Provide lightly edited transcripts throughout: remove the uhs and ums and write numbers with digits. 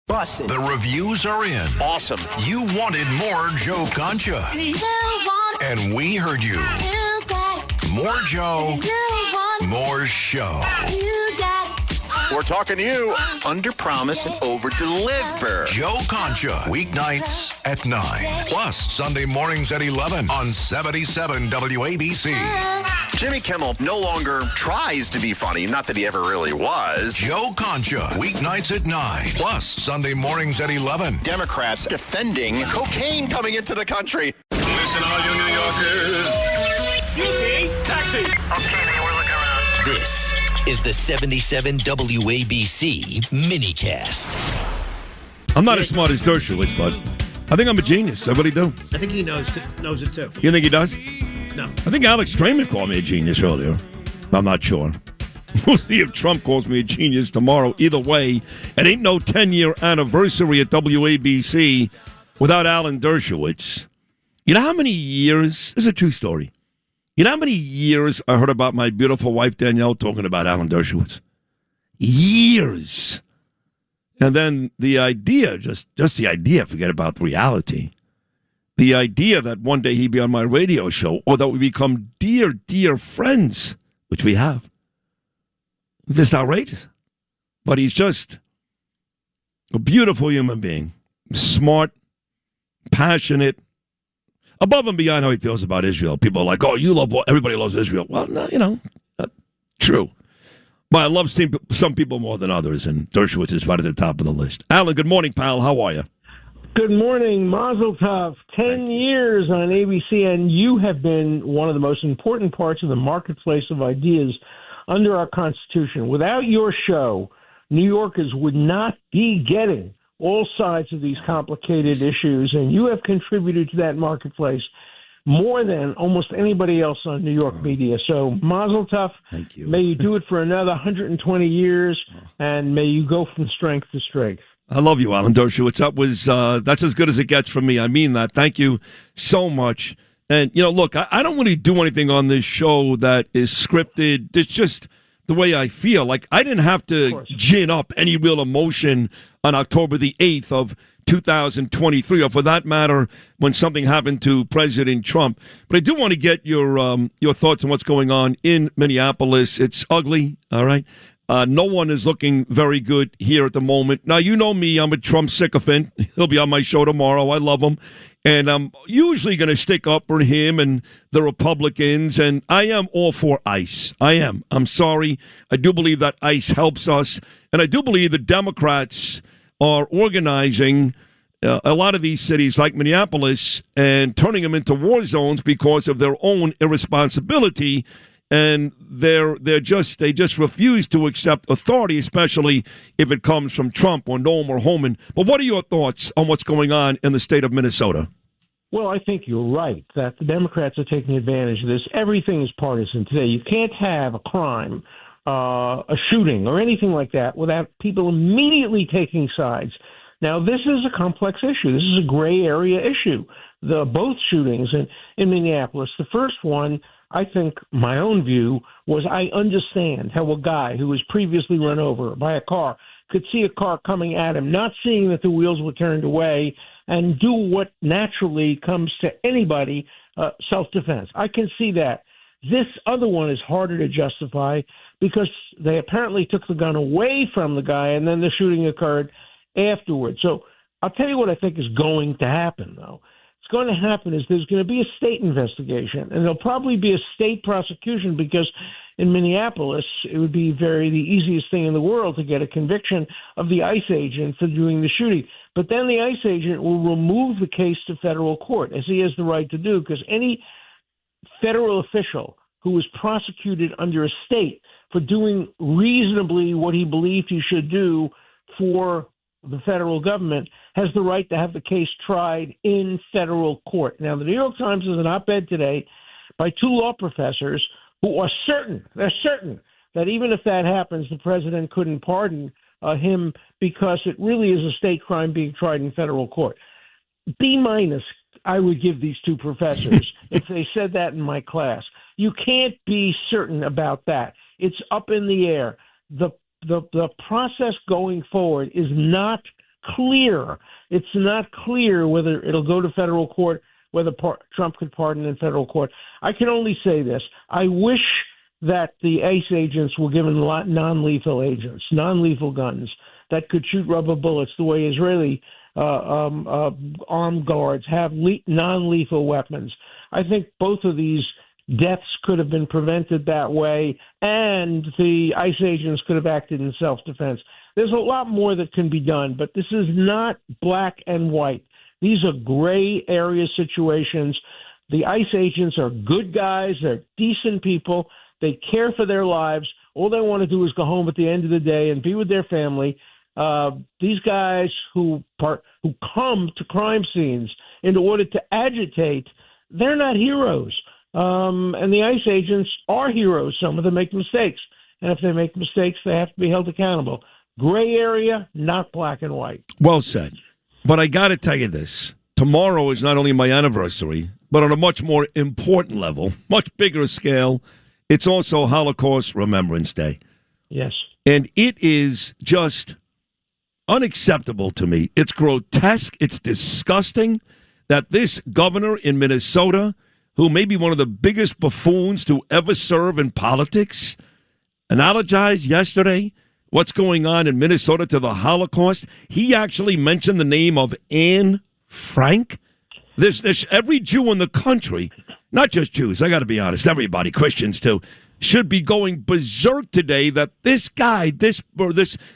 Busted. The reviews are in. Awesome. You wanted more Joe Concha. And we heard you. More Joe. More show. We're talking to you. Under promise and over deliver. Joe Concha. Weeknights at 9. Plus Sunday mornings at 11 on 77 WABC. Jimmy Kimmel no longer tries to be funny. Not that he ever really was. Joe Concha. Weeknights at 9. Plus Sunday mornings at 11. Democrats defending cocaine coming into the country. Listen, all you New Yorkers. Taxi. Okay, man, we're looking around. This is the 77 WABC minicast. I'm not as smart as Dershowitz, but I think I'm a genius. Everybody do. I think he knows it too. You think he does? No. I think Alex Draymond called me a genius earlier. I'm not sure. We'll see if Trump calls me a genius tomorrow. Either way, it ain't no 10-year anniversary at WABC without Alan Dershowitz. You know how many years? This is a true story. You know how many years I heard about my beautiful wife, Danielle, talking about Alan Dershowitz? Years. And then the idea, just the idea, forget about the reality. The idea that one day he'd be on my radio show or that we become dear, dear friends, which we have. It's outrageous. But he's just a beautiful human being. Smart, passionate, above and beyond how he feels about Israel. People are like, oh, everybody loves Israel. Well, no, true. But I love seeing some people more than others, and Dershowitz is right at the top of the list. Alan, good morning, pal. How are you? Good morning, Mazel Tov. 10 years on ABC, and you have been one of the most important parts of the marketplace of ideas under our Constitution. Without your show, New Yorkers would not be getting all sides of these complicated issues, and you have contributed to that marketplace more than almost anybody else on New York media. So, Mazel Tov. Thank you. May you do it for another 120 years, and may you go from strength to strength. I love you, Alan Dershowitz. That's as good as it gets from me. I mean that. Thank you so much. And, look, I don't really do anything on this show that is scripted. It's just the way I feel. Like, I didn't have to gin up any real emotion on October the 8th of 2023, or for that matter, when something happened to President Trump. But I do want to get your thoughts on what's going on in Minneapolis. It's ugly, all right? No one is looking very good here at the moment. Now, you know me. I'm a Trump sycophant. He'll be on my show tomorrow. I love him. And I'm usually going to stick up for him and the Republicans. And I am all for ICE. I am. I'm sorry. I do believe that ICE helps us. And I do believe the Democrats are organizing a lot of these cities like Minneapolis and turning them into war zones because of their own irresponsibility. And they just refuse to accept authority, especially if it comes from Trump or Noam or Homan. But what are your thoughts on what's going on in the state of Minnesota? Well, I think you're right that the Democrats are taking advantage of this. Everything is partisan today. You can't have a crime, a shooting, or anything like that without people immediately taking sides. Now, this is a complex issue. This is a gray area issue. Both shootings in Minneapolis. The first one, I think my own view was I understand how a guy who was previously run over by a car could see a car coming at him, not seeing that the wheels were turned away, and do what naturally comes to anybody, self-defense. I can see that. This other one is harder to justify because they apparently took the gun away from the guy, and then the shooting occurred afterwards. So I'll tell you what I think is going to happen, though. Going to happen is there's going to be a state investigation, and there'll probably be a state prosecution because in Minneapolis it would be the easiest thing in the world to get a conviction of the ICE agent for doing the shooting. But then the ICE agent will remove the case to federal court, as he has the right to do, because any federal official who was prosecuted under a state for doing reasonably what he believed he should do for the federal government has the right to have the case tried in federal court. Now, the New York Times has an op-ed today by two law professors who are certain that even if that happens, the president couldn't pardon him because it really is a state crime being tried in federal court. B- I would give these two professors if they said that in my class. You can't be certain about that. It's up in the air. The process going forward is not clear. It's not clear whether it'll go to federal court, whether Trump could pardon in federal court. I can only say this. I wish that the ICE agents were given non-lethal agents, non-lethal guns that could shoot rubber bullets the way Israeli armed guards have non-lethal weapons. I think both of these deaths could have been prevented that way, and the ICE agents could have acted in self-defense. There's a lot more that can be done, but this is not black and white. These are gray area situations. The ICE agents are good guys. They're decent people. They care for their lives. All they want to do is go home at the end of the day and be with their family. These guys who come to crime scenes in order to agitate, they're not heroes. And the ICE agents are heroes. Some of them make mistakes. And if they make mistakes, they have to be held accountable. Gray area, not black and white. Well said. But I got to tell you this. Tomorrow is not only my anniversary, but on a much more important level, much bigger scale, it's also Holocaust Remembrance Day. Yes. And it is just unacceptable to me. It's grotesque. It's disgusting that this governor in Minnesota, who may be one of the biggest buffoons to ever serve in politics, analogized yesterday what's going on in Minnesota to the Holocaust. He actually mentioned the name of Anne Frank. There's every Jew in the country, not just Jews, I got to be honest, everybody, Christians too, should be going berserk today that this guy, this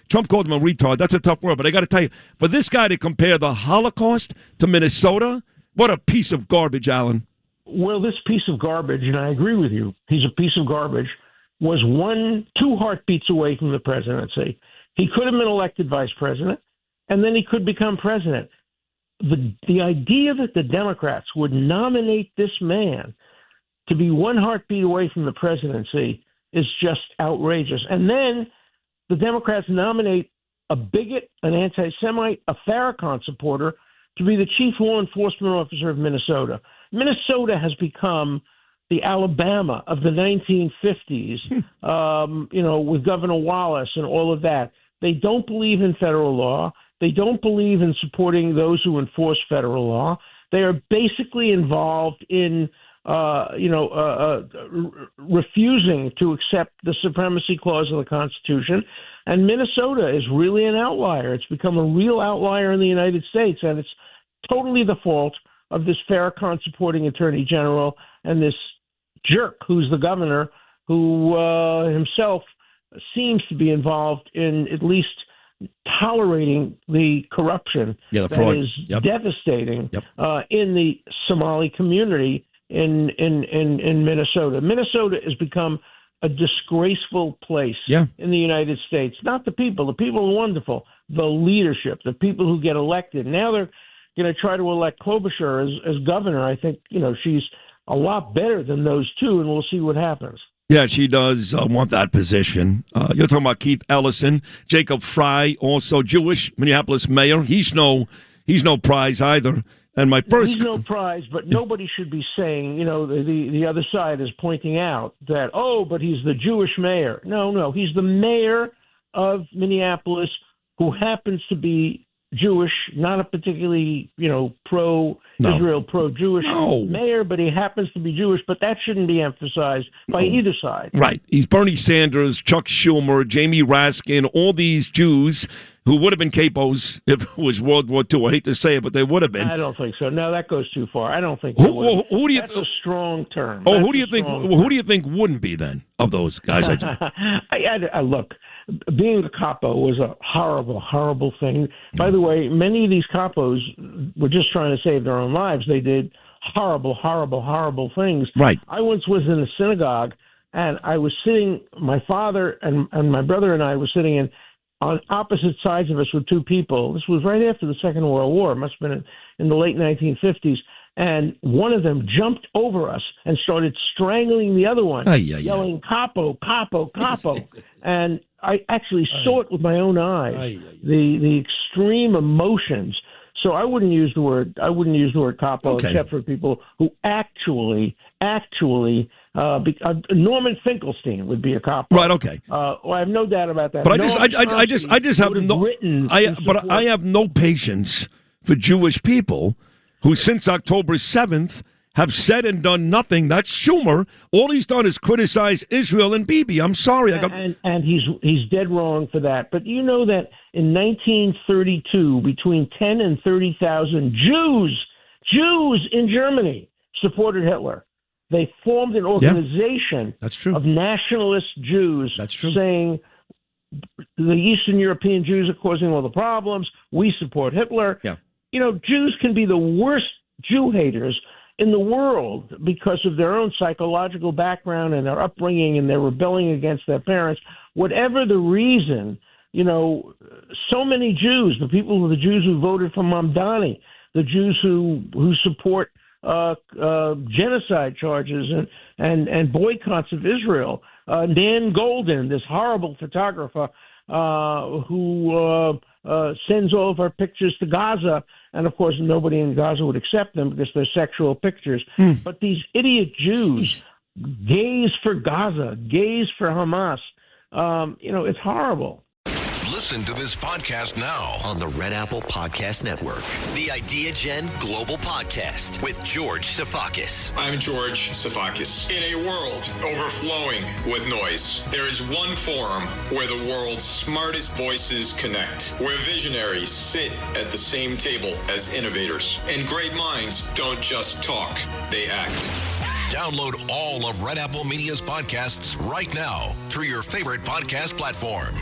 Trump called him a retard. That's a tough word, but I got to tell you, for this guy to compare the Holocaust to Minnesota, what a piece of garbage, Alan. Well, this piece of garbage, and I agree with you, he's a piece of garbage, was 2 heartbeats away from the presidency. He could have been elected vice president, and then he could become president. The idea that the Democrats would nominate this man to be 1 heartbeat away from the presidency is just outrageous. And then the Democrats nominate a bigot, an anti-Semite, a Farrakhan supporter to be the chief law enforcement officer of Minnesota. Minnesota has become the Alabama of the 1950s, with Governor Wallace and all of that. They don't believe in federal law. They don't believe in supporting those who enforce federal law. They are basically involved in, refusing to accept the supremacy clause of the Constitution. And Minnesota is really an outlier. It's become a real outlier in the United States, and it's totally the fault of this Farrakhan supporting attorney general and this jerk who's the governor, who himself seems to be involved in at least tolerating the corruption the that fraud. is Yep. devastating Yep. In the Somali community in Minnesota. Minnesota has become a disgraceful place in the United States. Not the people. The people are wonderful. The leadership, the people who get elected. Now they're going to try to elect Klobuchar as governor. I think, she's a lot better than those two, and we'll see what happens. Yeah, she does want that position. You're talking about Keith Ellison, Jacob Fry, also Jewish, Minneapolis mayor. He's no prize either. And my first, he's no prize, but nobody should be saying, the other side is pointing out that, but he's the Jewish mayor. No, he's the mayor of Minneapolis who happens to be Jewish, not a particularly, pro-Israel, pro-Jewish mayor, but he happens to be Jewish. But that shouldn't be emphasized by either side. Right. He's Bernie Sanders, Chuck Schumer, Jamie Raskin, all these Jews who would have been capos if it was World War II. I hate to say it, but they would have been. I don't think so. No, that goes too far. I don't think who do you that's a strong term. Oh, That's who do you think? Who do you think wouldn't be then of those guys? I look, being a capo was a horrible, horrible thing. By the way, many of these capos were just trying to save their own lives. They did horrible, horrible, horrible things. Right. I once was in a synagogue, and I was sitting. My father and my brother and I were sitting on opposite sides of us with 2 people. This was right after the Second World War. It must have been in the late 1950s. And one of them jumped over us and started strangling the other one, yelling, "Capo, capo, capo." And I actually saw it with my own eyes, the extreme emotions. So I wouldn't use the word capo except for people who actually Norman Finkelstein would be a cop. Right. Okay. I have no doubt about that. But I just have no. I have no patience for Jewish people who, since October 7th, have said and done nothing. That's Schumer. All he's done is criticize Israel and Bibi. I'm sorry. And he's dead wrong for that. But you know that in 1932, between 10 and 30,000 Jews in Germany supported Hitler. They formed an organization of nationalist Jews saying the Eastern European Jews are causing all the problems. We support Hitler. Yeah. You know, Jews can be the worst Jew haters in the world because of their own psychological background and their upbringing, and they're rebelling against their parents. Whatever the reason, you know, so many Jews, the Jews who voted for Mamdani, the Jews who support genocide charges and boycotts of Israel. Nan Golden, this horrible photographer who sends all of our pictures to Gaza, and of course nobody in Gaza would accept them because they're sexual pictures. But these idiot Jews gaze for Gaza, gaze for Hamas. It's horrible. Listen to this podcast now On the Red Apple Podcast Network. The Idea Gen Global Podcast with George Safakis. I'm George Safakis. In a world overflowing with noise, there is one forum where the world's smartest voices connect, where visionaries sit at the same table as innovators, and great minds don't just talk, they act. Download all of Red Apple Media's podcasts right now through your favorite podcast platform.